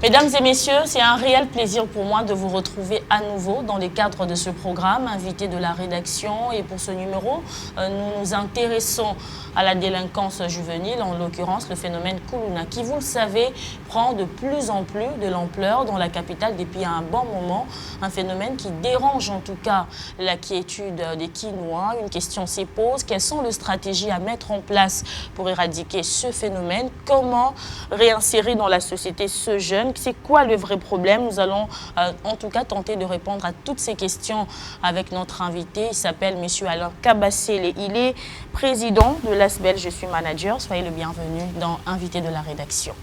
Mesdames et messieurs, c'est un réel plaisir pour moi de vous retrouver à nouveau dans le cadre de ce programme, invité de la rédaction. Et pour ce numéro, nous nous intéressons à la délinquance juvénile, en l'occurrence le phénomène Koulouna, qui, vous le savez, prend de plus en plus de l'ampleur dans la capitale depuis un bon moment. Un phénomène qui dérange en tout cas la quiétude des Kinois. Une question s'y pose, quelles sont les stratégies à mettre en place pour éradiquer ce phénomène? Comment réinsérer dans la société ce jeune? C'est quoi le vrai problème? Nous allons en tout cas tenter de répondre à toutes ces questions avec notre invité. Il s'appelle M. Alain Kabassele. Il est président de l'ASBEL. Je suis manager. Soyez le bienvenu dans Invité de la rédaction.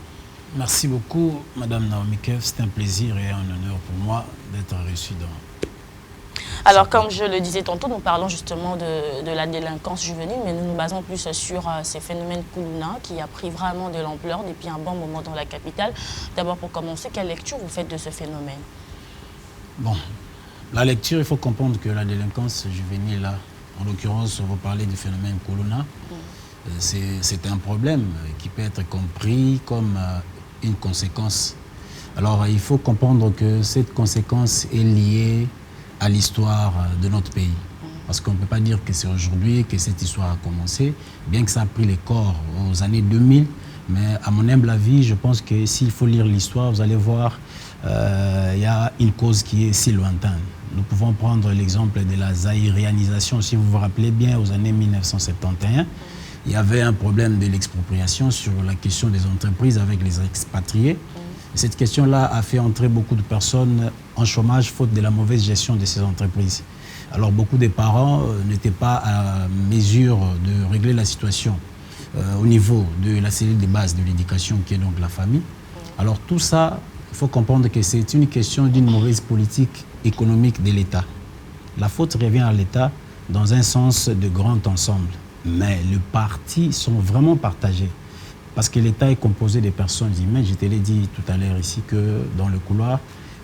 Merci beaucoup, Madame Naomi Kev. C'est un plaisir et un honneur pour moi d'être reçu dans... Alors, comme je le disais tantôt, nous parlons justement de la délinquance juvénile, mais nous nous basons plus sur ces phénomènes Koulouna qui a pris vraiment de l'ampleur depuis un bon moment dans la capitale. D'abord, pour commencer, quelle lecture vous faites de ce phénomène? Bon, la lecture, il faut comprendre que la délinquance juvénile, là, en l'occurrence, vous parlez du phénomène Koulouna, c'est un problème qui peut être compris comme une conséquence. Alors, il faut comprendre que cette conséquence est liée à l'histoire de notre pays. Parce qu'on ne peut pas dire que c'est aujourd'hui que cette histoire a commencé, bien que ça a pris les corps aux années 2000. Mais à mon humble avis, je pense que s'il faut lire l'histoire, vous allez voir, il y a une cause qui est si lointaine. Nous pouvons prendre l'exemple de la zaïrianisation. Si vous vous rappelez bien, aux années 1971, il y avait un problème de l'expropriation sur la question des entreprises avec les expatriés. Cette question-là a fait entrer beaucoup de personnes en chômage faute de la mauvaise gestion de ces entreprises. Alors beaucoup de parents n'étaient pas à mesure de régler la situation au niveau de la cellule de base de l'éducation qui est donc la famille. Alors tout ça, il faut comprendre que c'est une question d'une mauvaise politique économique de l'État. La faute revient à l'État dans un sens de grand ensemble. Mais les partis sont vraiment partagés. Parce que l'État est composé de personnes humaines. Je te l'ai dit tout à l'heure ici que dans le couloir,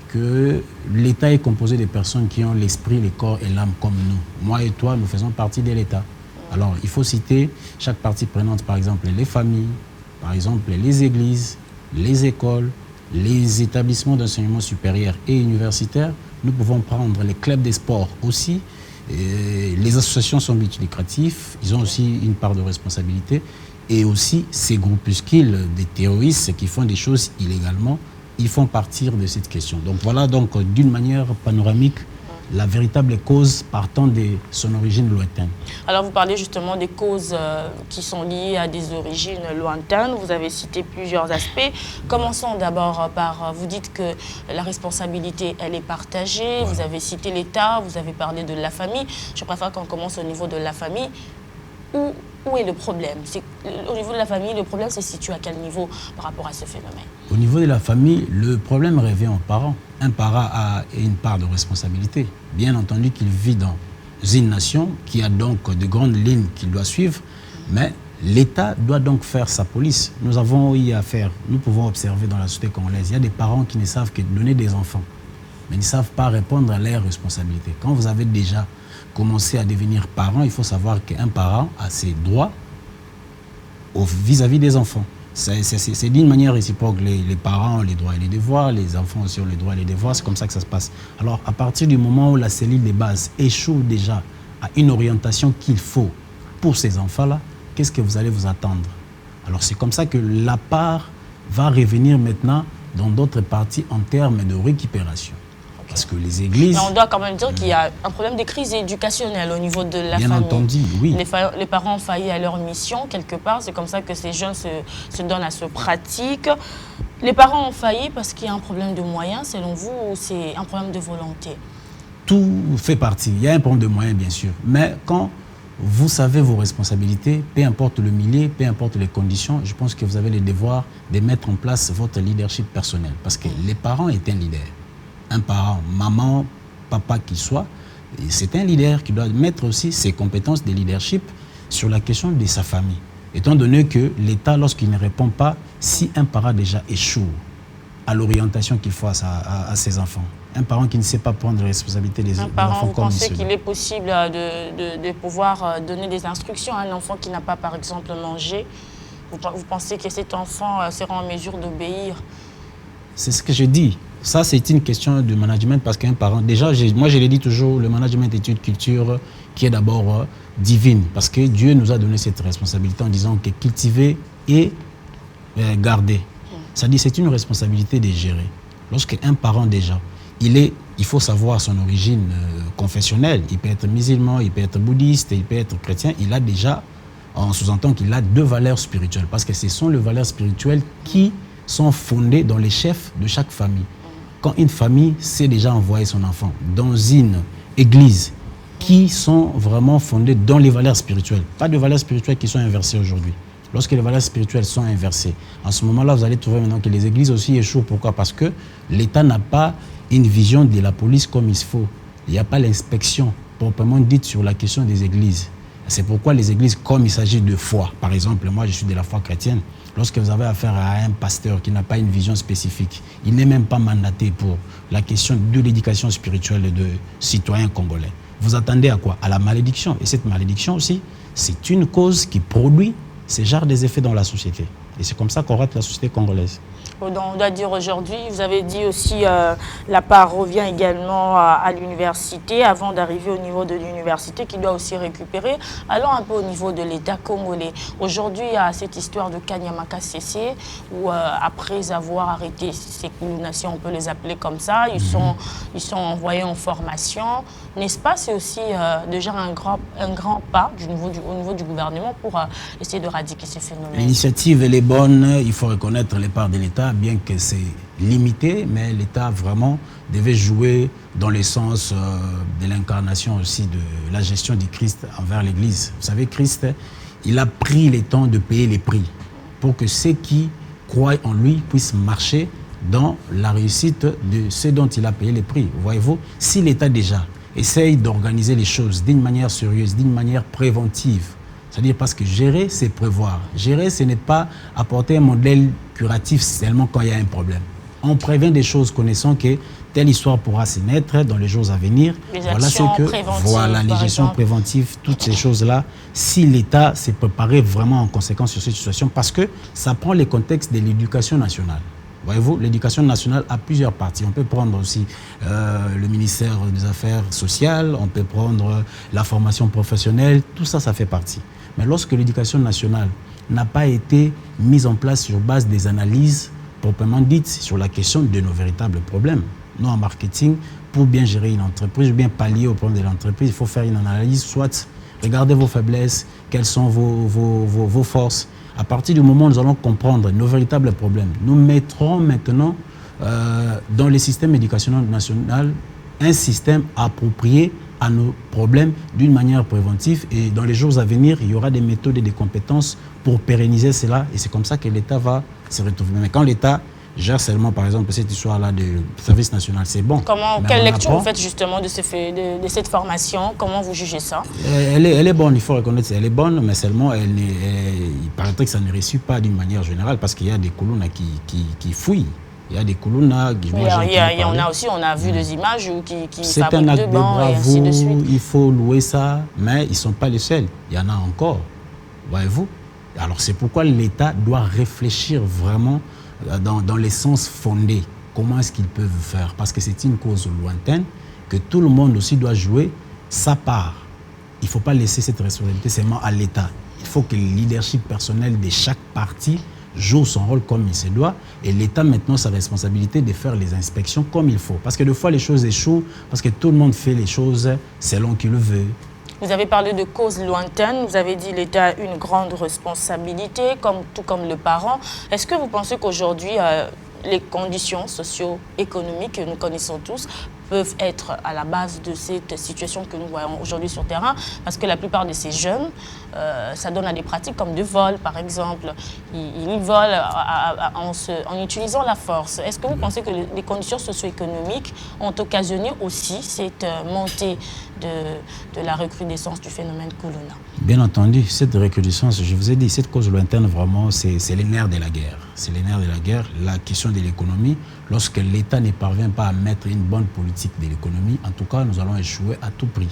que l'État est composé de personnes qui ont l'esprit, le corps et l'âme comme nous. Moi et toi, nous faisons partie de l'État. Alors, il faut citer chaque partie prenante, par exemple, les familles, par exemple, les églises, les écoles, les établissements d'enseignement supérieur et universitaire. Nous pouvons prendre les clubs de sport aussi. Et les associations sont multilucratifs, ils ont aussi une part de responsabilité. Et aussi, ces groupuscules des terroristes qui font des choses illégalement, ils font partir de cette question. Donc voilà, donc d'une manière panoramique, la véritable cause partant de son origine lointaine. Alors vous parlez justement des causes qui sont liées à des origines lointaines. Vous avez cité plusieurs aspects. Commençons d'abord par, vous dites que la responsabilité, elle est partagée. Vous avez cité l'État, vous avez parlé de la famille. Je préfère qu'on commence au niveau de la famille. Où est le problème? Au niveau de la famille, le problème se situe à quel niveau par rapport à ce phénomène? Au niveau de la famille, le problème revient aux parents. Un parent a une part de responsabilité. Bien entendu qu'il vit dans une nation qui a donc de grandes lignes qu'il doit suivre, mais l'État doit donc faire sa police. Nous avons eu à faire, nous pouvons observer dans la société congolaise, il y a des parents qui ne savent que donner des enfants, mais ne savent pas répondre à leurs responsabilités. Quand vous avez déjà commencer à devenir parent, il faut savoir qu'un parent a ses droits vis-à-vis des enfants. C'est d'une manière réciproque. Les parents ont les droits et les devoirs, les enfants aussi ont les droits et les devoirs, c'est comme ça que ça se passe. Alors, à partir du moment où la cellule de base échoue déjà à une orientation qu'il faut pour ces enfants-là, qu'est-ce que vous allez vous attendre? Alors, c'est comme ça que la part va revenir maintenant dans d'autres parties en termes de récupération. Parce que les églises... Mais on doit quand même dire qu'il y a un problème de crise éducationnelle au niveau de la famille. Bien entendu, oui. Les parents ont failli à leur mission, quelque part. C'est comme ça que ces jeunes se donnent à ce pratique. Les parents ont failli parce qu'il y a un problème de moyens, selon vous, ou c'est un problème de volonté? Tout fait partie. Il y a un problème de moyens, bien sûr. Mais quand vous savez vos responsabilités, peu importe le milieu, peu importe les conditions, je pense que vous avez le devoir de mettre en place votre leadership personnel. Parce que les parents est un leader. Un parent, maman, papa qu'il soit, c'est un leader qui doit mettre aussi ses compétences de leadership sur la question de sa famille. Étant donné que l'État, lorsqu'il ne répond pas, si un parent déjà échoue à l'orientation qu'il faut à ses enfants, un parent qui ne sait pas prendre les responsabilités des enfants comme vous pensez qu'il est possible de pouvoir donner des instructions à un enfant qui n'a pas, par exemple, mangé? Vous pensez que cet enfant sera en mesure d'obéir? C'est ce que je dis. Ça, c'est une question de management parce qu'un parent, déjà, moi je l'ai dit toujours, le management est une culture qui est d'abord divine parce que Dieu nous a donné cette responsabilité en disant que cultiver et garder. C'est-à-dire c'est une responsabilité de gérer. Lorsqu'un parent déjà, il faut savoir son origine confessionnelle, il peut être musulman, il peut être bouddhiste, il peut être chrétien, il a déjà, on sous-entend qu'il a 2 valeurs spirituelles parce que ce sont les valeurs spirituelles qui sont fondées dans les chefs de chaque famille. Quand une famille sait déjà envoyer son enfant dans une église qui sont vraiment fondées dans les valeurs spirituelles, pas de valeurs spirituelles qui sont inversées aujourd'hui. Lorsque les valeurs spirituelles sont inversées, en ce moment-là, vous allez trouver maintenant que les églises aussi échouent. Pourquoi? Parce que l'État n'a pas une vision de la police comme il faut. Il n'y a pas l'inspection proprement dite sur la question des églises. C'est pourquoi les églises, comme il s'agit de foi, par exemple, moi je suis de la foi chrétienne, lorsque vous avez affaire à un pasteur qui n'a pas une vision spécifique, il n'est même pas mandaté pour la question de l'éducation spirituelle de citoyens congolais. Vous attendez à quoi? À la malédiction. Et cette malédiction aussi, c'est une cause qui produit ce genre des effets dans la société. Et c'est comme ça qu'on rate la société congolaise. On doit dire aujourd'hui, vous avez dit aussi la part revient également à l'université avant d'arriver au niveau de l'université qui doit aussi récupérer. Allons un peu au niveau de l'État congolais. Aujourd'hui, il y a cette histoire de Kanyamaka CC où après avoir arrêté ces Kuluna, si on peut les appeler comme ça, ils sont envoyés en formation. N'est-ce pas? C'est aussi déjà un grand pas au niveau du gouvernement pour essayer de éradiquer ces phénomènes. L'initiative, elle est bonne. Il faut reconnaître les parts de l'État, bien que c'est limité, mais l'État vraiment devait jouer dans le sens de l'incarnation aussi de la gestion du Christ envers l'Église. Vous savez, Christ, il a pris le temps de payer les prix pour que ceux qui croient en lui puissent marcher dans la réussite de ce dont il a payé les prix. Voyez-vous, si l'État déjà essaye d'organiser les choses d'une manière sérieuse, d'une manière préventive, c'est-à-dire parce que gérer, c'est prévoir. Gérer, ce n'est pas apporter un modèle curatif seulement quand il y a un problème. On prévient des choses connaissant que telle histoire pourra se naître dans les jours à venir. Voilà ce que, voilà, les gestions préventives, toutes ces choses-là, si l'État s'est préparé vraiment en conséquence sur cette situation, parce que ça prend le contexte de l'éducation nationale. Voyez-vous, l'éducation nationale a plusieurs parties. On peut prendre aussi le ministère des Affaires sociales, on peut prendre la formation professionnelle, tout ça, ça fait partie. Mais lorsque l'éducation nationale n'a pas été mise en place sur base des analyses proprement dites sur la question de nos véritables problèmes, nous en marketing, pour bien gérer une entreprise, bien pallier au problème de l'entreprise, il faut faire une analyse, soit regardez vos faiblesses, quelles sont vos forces. À partir du moment où nous allons comprendre nos véritables problèmes, nous mettrons maintenant dans le système éducationnel national un système approprié à nos problèmes d'une manière préventive. Et dans les jours à venir, il y aura des méthodes et des compétences pour pérenniser cela. Et c'est comme ça que l'État va se retrouver. Mais quand l'État gère seulement, par exemple, cette histoire-là de service national, c'est bon. Quelle lecture vous faites justement de cette formation? Comment vous jugez ça? Elle est bonne, il faut reconnaître qu'elle est bonne, mais seulement il paraîtrait que ça ne réussit pas d'une manière générale parce qu'il y a des Kuluna qui fouillent. Il y a des Kuluna qui... on a vu des images qui c'est un acte de bravoure, il faut louer ça, mais ils ne sont pas les seuls. Il y en a encore, voyez-vous. Alors c'est pourquoi l'État doit réfléchir vraiment dans les sens fondés. Comment est-ce qu'ils peuvent faire? Parce que c'est une cause lointaine, que tout le monde aussi doit jouer sa part. Il ne faut pas laisser cette responsabilité seulement à l'État. Il faut que le leadership personnel de chaque parti joue son rôle comme il se doit, et l'État maintenant sa responsabilité de faire les inspections comme il faut. Parce que des fois les choses échouent, parce que tout le monde fait les choses selon qu'il le veut. Vous avez parlé de causes lointaines, vous avez dit l'État a une grande responsabilité, tout comme le parent. Est-ce que vous pensez qu'aujourd'hui, les conditions socio-économiques que nous connaissons tous peuvent être à la base de cette situation que nous voyons aujourd'hui sur le terrain? Parce que la plupart de ces jeunes, ça donne à des pratiques comme de vol, par exemple. Ils volent en utilisant la force. Est-ce que vous pensez que les conditions socio-économiques ont occasionné aussi cette montée de la recrudescence du phénomène Kuluna? Bien entendu, cette recrudescence, je vous ai dit, cette cause lointaine, vraiment, c'est les nerfs de la guerre. C'est les nerfs de la guerre, la question de l'économie. Lorsque l'État ne parvient pas à mettre une bonne politique de l'économie, en tout cas, nous allons échouer à tout prix.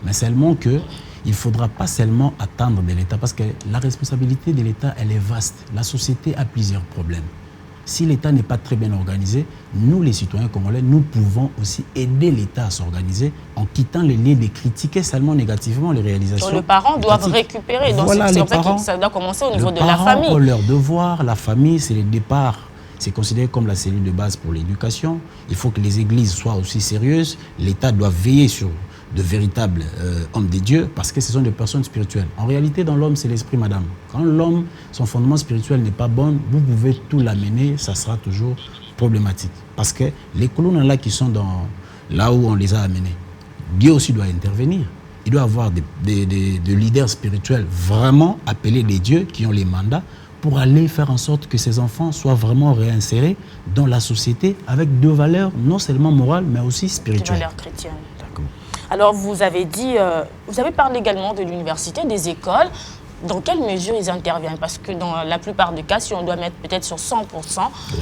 Mais seulement qu'il ne faudra pas seulement attendre de l'État, parce que la responsabilité de l'État, elle est vaste. La société a plusieurs problèmes. Si l'État n'est pas très bien organisé, nous, les citoyens congolais, nous pouvons aussi aider l'État à s'organiser en quittant les liens de critiquer seulement négativement les réalisations. Donc, les parents doivent récupérer. Donc, voilà, c'est en fait que ça doit commencer au niveau de la famille. Les parents ont leur devoir. La famille, c'est le départ. C'est considéré comme la cellule de base pour l'éducation. Il faut que les églises soient aussi sérieuses. L'État doit veiller sur de véritables hommes des dieux parce que ce sont des personnes spirituelles. En réalité, dans l'homme, c'est l'esprit, madame. Quand l'homme, son fondement spirituel n'est pas bon, vous pouvez tout l'amener, ça sera toujours problématique. Parce que les colonnes là qui sont là où on les a amenés, Dieu aussi doit intervenir. Il doit avoir des leaders spirituels vraiment appelés des dieux qui ont les mandats pour aller faire en sorte que ces enfants soient vraiment réinsérés dans la société avec deux valeurs, non seulement morales, mais aussi spirituelles. Des valeurs chrétiennes. D'accord. Alors, vous avez dit, vous avez parlé également de l'université, des écoles. Dans quelle mesure ils interviennent? Parce que dans la plupart des cas, si on doit mettre peut-être sur 100%,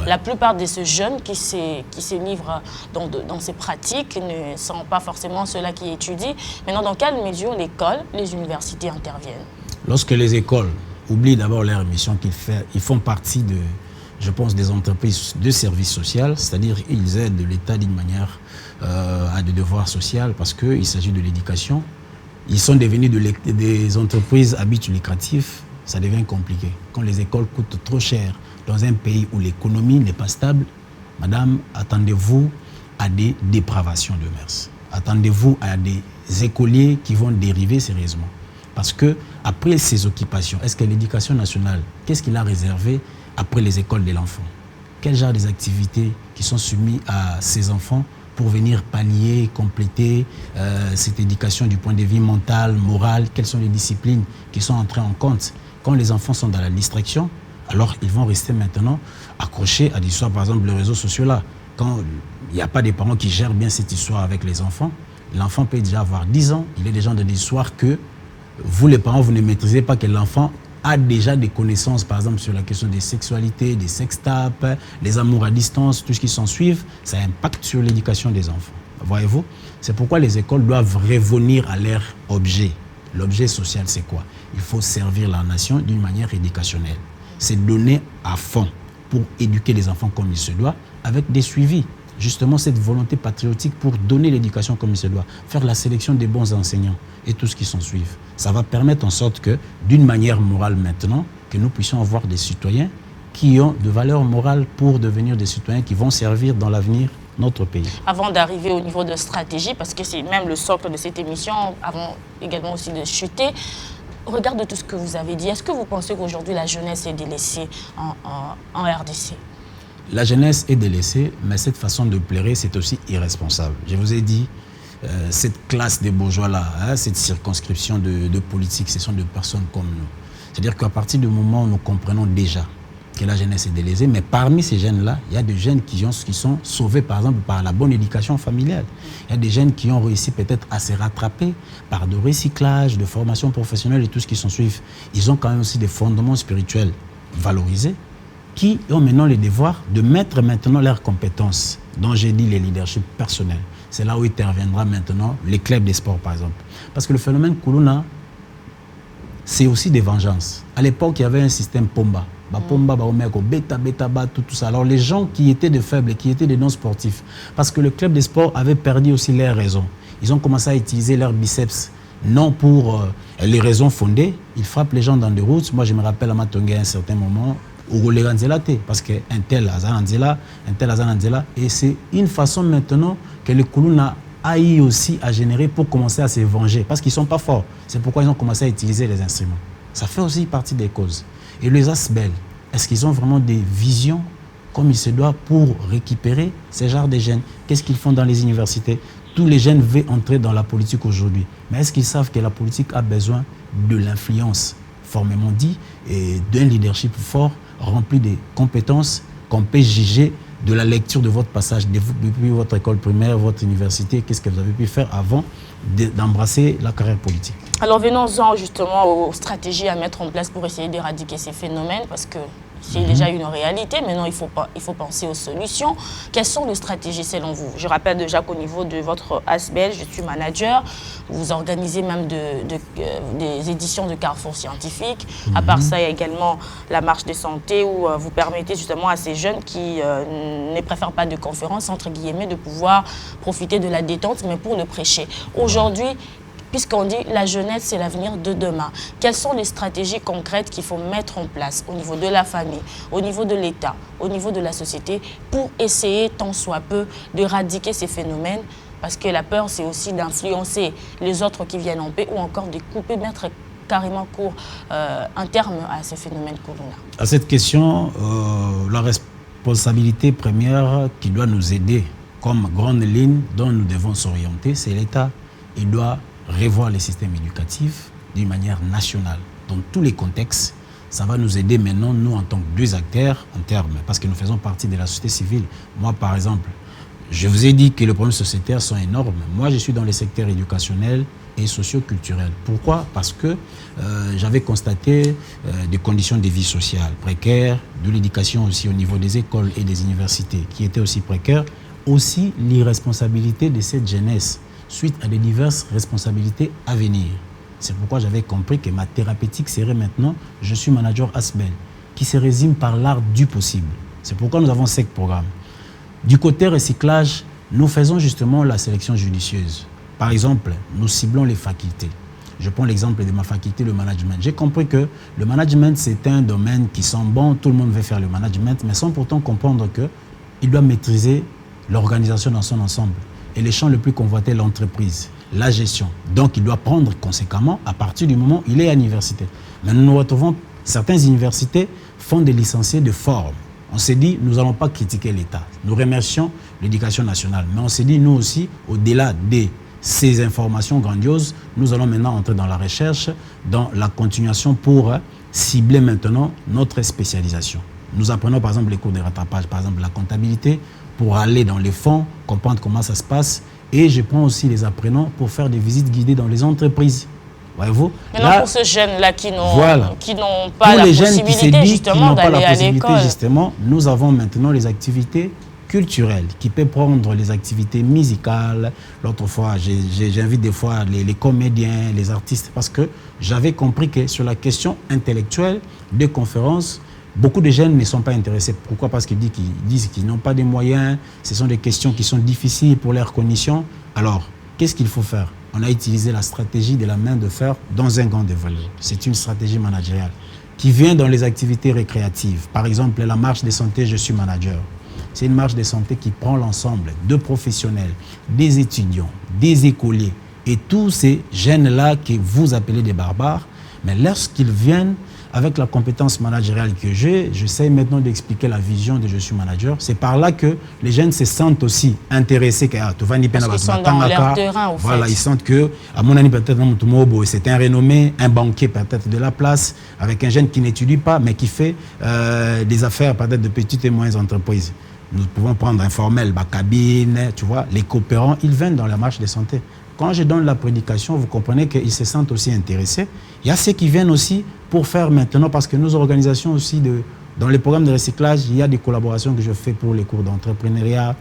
la plupart de ces jeunes qui se livrent dans ces pratiques ne sont pas forcément ceux-là qui étudient. Maintenant, dans quelle mesure l'école, les universités interviennent? Lorsque les écoles oublient d'abord leur mission ils font partie de, je pense, des entreprises de services sociaux, c'est-à-dire ils aident l'État d'une manière à des devoirs sociaux parce qu'il s'agit de l'éducation. Ils sont devenus des entreprises à but lucratif, ça devient compliqué. Quand les écoles coûtent trop cher dans un pays où l'économie n'est pas stable, madame, attendez-vous à des dépravations de mœurs. Attendez-vous à des écoliers qui vont dériver sérieusement. Parce que après ces occupations, est-ce que l'éducation nationale, qu'est-ce qu'il a réservé après les écoles de l'enfant? Quel genre des activités qui sont soumises à ces enfants pour venir pallier, compléter cette éducation du point de vue mental, moral? Quelles sont les disciplines qui sont entrées en compte? Quand les enfants sont dans la distraction, alors ils vont rester maintenant accrochés à l'histoire, par exemple, les réseaux sociaux là. Quand il n'y a pas des parents qui gèrent bien cette histoire avec les enfants, l'enfant peut déjà avoir 10 ans, il est déjà dans des histoires que vous, les parents, vous ne maîtrisez pas, que l'enfant a déjà des connaissances, par exemple, sur la question des sexualités, des sextapes, les amours à distance, tout ce qui s'en suit, ça impacte sur l'éducation des enfants. Voyez-vous? C'est pourquoi les écoles doivent revenir à leur objet. L'objet social, c'est quoi? Il faut servir la nation d'une manière éducationnelle. C'est donner à fond pour éduquer les enfants comme il se doit, avec des suivis. Justement, cette volonté patriotique pour donner l'éducation comme il se doit, faire la sélection des bons enseignants et tout ce qui s'en suit. Ça va permettre en sorte que, d'une manière morale maintenant, que nous puissions avoir des citoyens qui ont de valeurs morales pour devenir des citoyens qui vont servir dans l'avenir notre pays. Avant d'arriver au niveau de stratégie, parce que c'est même le socle de cette émission, avant également aussi de chuter, au regard de tout ce que vous avez dit, est-ce que vous pensez qu'aujourd'hui la jeunesse est délaissée en RDC? La jeunesse est délaissée, mais cette façon de plairer, c'est aussi irresponsable. Je vous ai dit, cette classe des bourgeois-là, cette circonscription de politique, ce sont des personnes comme nous. C'est-à-dire qu'à partir du moment où nous comprenons déjà que la jeunesse est délaissée, mais parmi ces jeunes-là, il y a des jeunes qui sont sauvés, par exemple, par la bonne éducation familiale. Il y a des jeunes qui ont réussi peut-être à se rattraper par de recyclage, de formation professionnelle et tout ce qui s'en suit. Ils ont quand même aussi des fondements spirituels valorisés, qui ont maintenant le devoir de mettre maintenant leurs compétences, dont j'ai dit les leaderships personnels. C'est là où interviendra maintenant les clubs des sports, par exemple. Parce que le phénomène Kuluna, c'est aussi des vengeances. À l'époque, il y avait un système Pomba. Pomba, beta, tout ça. Alors les gens qui étaient des faibles, qui étaient des non-sportifs, parce que le club des sports avait perdu aussi leurs raisons. Ils ont commencé à utiliser leurs biceps, non pour les raisons fondées. Ils frappent les gens dans des routes. Moi, je me rappelle à Matongue à un certain moment, parce qu'un tel Azananzela, et c'est une façon maintenant que le Kuluna a eu aussi à générer pour commencer à se venger, parce qu'ils ne sont pas forts. C'est pourquoi ils ont commencé à utiliser les instruments. Ça fait aussi partie des causes. Et les Asbel, est-ce qu'ils ont vraiment des visions comme il se doit pour récupérer ces genres de jeunes? Qu'est-ce qu'ils font dans les universités? Tous les jeunes veulent entrer dans la politique aujourd'hui. Mais est-ce qu'ils savent que la politique a besoin de l'influence, formellement dit, et d'un leadership fort, rempli de compétences qu'on peut juger de la lecture de votre passage depuis votre école primaire, votre université, qu'est-ce que vous avez pu faire avant d'embrasser la carrière politique? Alors venons-en justement aux stratégies à mettre en place pour essayer d'éradiquer ces phénomènes, parce que c'est déjà une réalité. Maintenant, il faut penser aux solutions. Quelles sont les stratégies selon vous? Je rappelle déjà qu'au niveau de votre ASBEL, je suis manager. Vous organisez même des éditions de Carrefour Scientifique. À part ça, il y a également la marche de santé où vous permettez justement à ces jeunes qui ne préfèrent pas de conférences, entre guillemets, de pouvoir profiter de la détente, mais pour le prêcher. Aujourd'hui, puisqu'on dit la jeunesse, c'est l'avenir de demain. Quelles sont les stratégies concrètes qu'il faut mettre en place au niveau de la famille, au niveau de l'État, au niveau de la société, pour essayer, tant soit peu, d'éradiquer ces phénomènes? Parce que la peur, c'est aussi d'influencer les autres qui viennent en paix ou encore de couper, mettre carrément court un terme à ces phénomènes corona. À cette question, la responsabilité première qui doit nous aider comme grande ligne dont nous devons s'orienter, c'est l'État. Il doit revoir les systèmes éducatifs d'une manière nationale, dans tous les contextes. Ça va nous aider maintenant, nous, en tant que deux acteurs, en termes, parce que nous faisons partie de la société civile. Moi, par exemple, je vous ai dit que les problèmes sociétaires sont énormes. Moi, je suis dans les secteurs éducationnels et socio-culturels. Pourquoi? Parce que j'avais constaté des conditions de vie sociale précaires, de l'éducation aussi au niveau des écoles et des universités qui étaient aussi précaires, aussi l'irresponsabilité de cette jeunesse suite à des diverses responsabilités à venir. C'est pourquoi j'avais compris que ma thérapeutique serait maintenant, je suis manager ASBEL, qui se résume par l'art du possible. C'est pourquoi nous avons 5 programmes. Du côté recyclage, nous faisons justement la sélection judicieuse. Par exemple, nous ciblons les facultés. Je prends l'exemple de ma faculté, le management. J'ai compris que le management, c'est un domaine qui sent bon, tout le monde veut faire le management, mais sans pourtant comprendre qu'il doit maîtriser l'organisation dans son ensemble. Et les champs le plus convoité, l'entreprise, la gestion. Donc, il doit prendre conséquemment à partir du moment où il est à l'université. Mais nous nous retrouvons, certaines universités font des licenciés de forme. On s'est dit, nous n'allons pas critiquer l'État. Nous remercions l'éducation nationale. Mais on s'est dit, nous aussi, au-delà de ces informations grandioses, nous allons maintenant entrer dans la recherche, dans la continuation pour cibler maintenant notre spécialisation. Nous apprenons par exemple les cours de rattrapage, par exemple la comptabilité, pour aller dans les fonds, comprendre comment ça se passe. Et je prends aussi les apprenants pour faire des visites guidées dans les entreprises. Voyez-vous? Maintenant, pour ces jeunes-là qui n'ont pas pour la les jeunes possibilité justement d'aller à l'école, justement, nous avons maintenant les activités culturelles qui peuvent prendre les activités musicales. L'autre fois, j'invite des fois les comédiens, les artistes, parce que j'avais compris que sur la question intellectuelle des conférences, beaucoup de jeunes ne sont pas intéressés. Pourquoi? Parce qu'ils disent qu'ils n'ont pas de moyens, ce sont des questions qui sont difficiles pour leurs conditions. Alors, qu'est-ce qu'il faut faire? On a utilisé la stratégie de la main de fer dans un grand développement. C'est une stratégie managériale qui vient dans les activités récréatives. Par exemple, la marche de santé, je suis manager. C'est une marche de santé qui prend l'ensemble de professionnels, des étudiants, des écoliers et tous ces jeunes-là que vous appelez des barbares. Mais lorsqu'ils viennent avec la compétence managériale que j'ai, j'essaie maintenant d'expliquer la vision de je suis manager. C'est par là que les jeunes se sentent aussi intéressés. Parce qu'ils sont dans leur terrain, au fait. Voilà, ils sentent que, à mon avis, peut-être c'est un renommé, un banquier peut-être de la place, avec un jeune qui n'étudie pas, mais qui fait des affaires peut-être de petites et moyennes entreprises. Nous pouvons prendre informel, cabine, tu vois, les coopérants, ils viennent dans la marche de santé. Quand je donne la prédication, vous comprenez qu'ils se sentent aussi intéressés. Il y a ceux qui viennent aussi pour faire maintenant, parce que nos organisations aussi, dans les programmes de recyclage, il y a des collaborations que je fais pour les cours d'entrepreneuriat,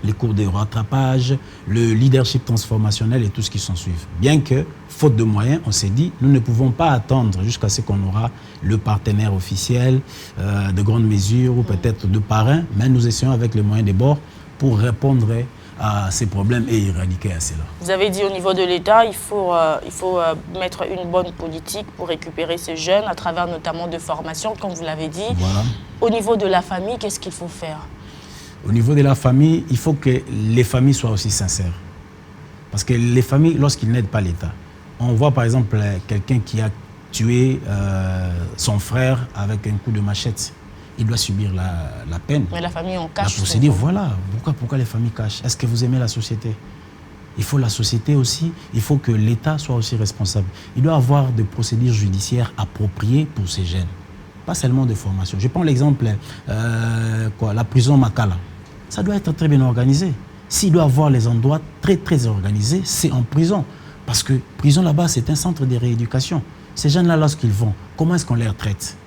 les cours de rattrapage, le leadership transformationnel et tout ce qui s'ensuit. Bien que, faute de moyens, on s'est dit, nous ne pouvons pas attendre jusqu'à ce qu'on aura le partenaire officiel de grandes mesures ou peut-être de parrain, mais nous essayons avec les moyens des bords pour répondre à ces problèmes et éradiquer à cela. Vous avez dit au niveau de l'État, il faut mettre une bonne politique pour récupérer ces jeunes à travers notamment de formations, comme vous l'avez dit. Voilà. Au niveau de la famille, qu'est-ce qu'il faut faire? Au niveau de la famille, il faut que les familles soient aussi sincères. Parce que les familles, lorsqu'ils n'aident pas l'État, on voit par exemple quelqu'un qui a tué son frère avec un coup de machette. Il doit subir la peine. Mais la famille, on cache. On s'est dit, voilà, pourquoi les familles cachent? Est-ce que vous aimez la société? Il faut la société aussi, il faut que l'État soit aussi responsable. Il doit y avoir des procédures judiciaires appropriées pour ces jeunes. Pas seulement de formation. Je prends l'exemple, la prison Makala. Ça doit être très bien organisé. S'il doit avoir les endroits très, très organisés, c'est en prison. Parce que prison là-bas, c'est un centre de rééducation. Ces jeunes-là, lorsqu'ils vont, comment est-ce qu'on les traite?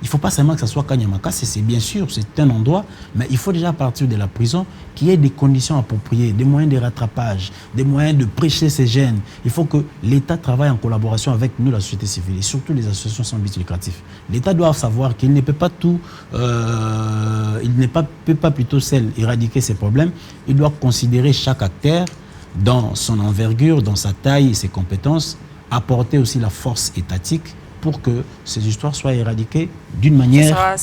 Il ne faut pas seulement que ça soit Kanyamaka, c'est bien sûr, c'est un endroit, mais il faut déjà partir de la prison qu'il y ait des conditions appropriées, des moyens de rattrapage, des moyens de prêcher ces jeunes. Il faut que l'État travaille en collaboration avec nous, la société civile, et surtout les associations sans but lucratif. L'État doit savoir qu'il ne peut pas tout, peut pas plutôt seul éradiquer ces problèmes. Il doit considérer chaque acteur dans son envergure, dans sa taille et ses compétences, apporter aussi la force étatique pour que ces histoires soient éradiquées d'une manière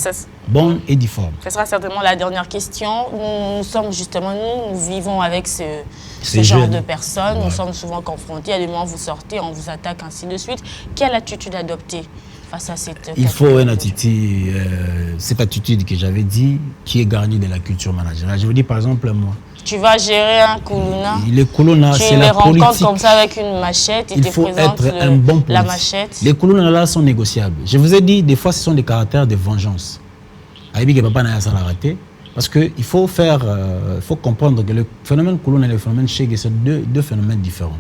bonne et difforme. Ce sera certainement la dernière question. Nous sommes justement, nous vivons avec ce genre de personnes. Nous sommes souvent confrontés. À des moments, vous sortez, on vous attaque, ainsi de suite. Quelle attitude adopter face à cette Il faut une attitude, cette attitude que j'avais dit, qui est garnie de la culture managériale. Je vous dis par exemple, moi. Tu vas gérer un Kuluna. Les Kuluna, c'est la politique. Tu les rencontres comme ça avec une machette, il te présente la machette. Les Kuluna là sont négociables. Je vous ai dit, des fois, ce sont des caractères de vengeance. Aïbi papa n'a pas raté. Parce qu'il faut comprendre que le phénomène Kuluna et le phénomène Chege, c'est deux phénomènes différents.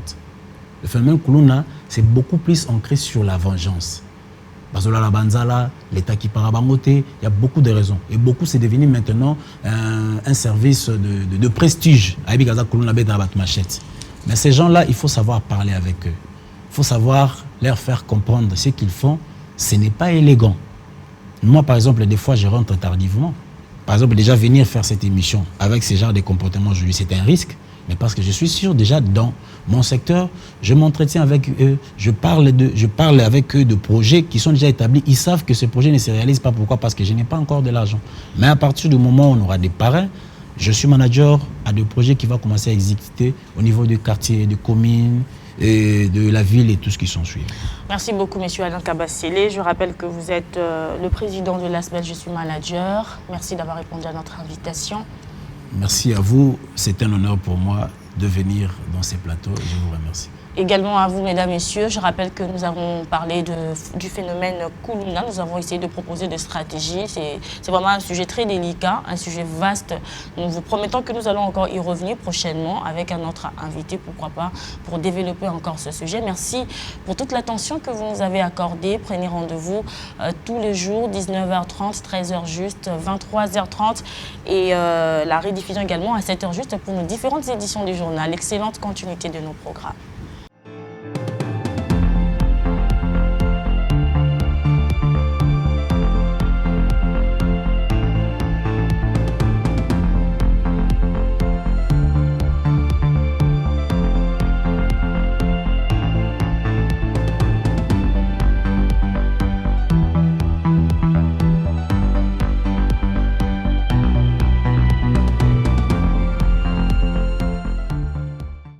Le phénomène Kuluna, c'est beaucoup plus ancré sur la vengeance. Parce que là, la Banzala, l'État qui part à Bangote, il y a beaucoup de raisons. Et beaucoup, c'est devenu maintenant un service de prestige. Mais ces gens-là, il faut savoir parler avec eux. Il faut savoir leur faire comprendre ce qu'ils font. Ce n'est pas élégant. Moi, par exemple, des fois, je rentre tardivement. Par exemple, déjà venir faire cette émission avec ce genre de comportements aujourd'hui, c'est un risque. Mais parce que je suis sûr, déjà dans mon secteur, je m'entretiens avec eux, je parle avec eux de projets qui sont déjà établis. Ils savent que ce projet ne se réalise pas. Pourquoi? Parce que je n'ai pas encore de l'argent. Mais à partir du moment où on aura des parrains, je suis manager à des projets qui vont commencer à exécuter au niveau du quartier, des communes, et de la ville et tout ce qui s'ensuit. Merci beaucoup, M. Alain Kabasele. Je rappelle que vous êtes le président de l'ASBEL, je suis manager. Merci d'avoir répondu à notre invitation. Merci à vous. C'est un honneur pour moi de venir dans ces plateaux. Je vous remercie. Également à vous, mesdames, messieurs, je rappelle que nous avons parlé du phénomène Kuluna. Nous avons essayé de proposer des stratégies. C'est vraiment un sujet très délicat, un sujet vaste. Nous vous promettons que nous allons encore y revenir prochainement avec un autre invité, pourquoi pas, pour développer encore ce sujet. Merci pour toute l'attention que vous nous avez accordée. Prenez rendez-vous tous les jours, 19h30, 13h juste, 23h30 et la rediffusion également à 7h juste pour nos différentes éditions du journal. Excellente continuité de nos programmes.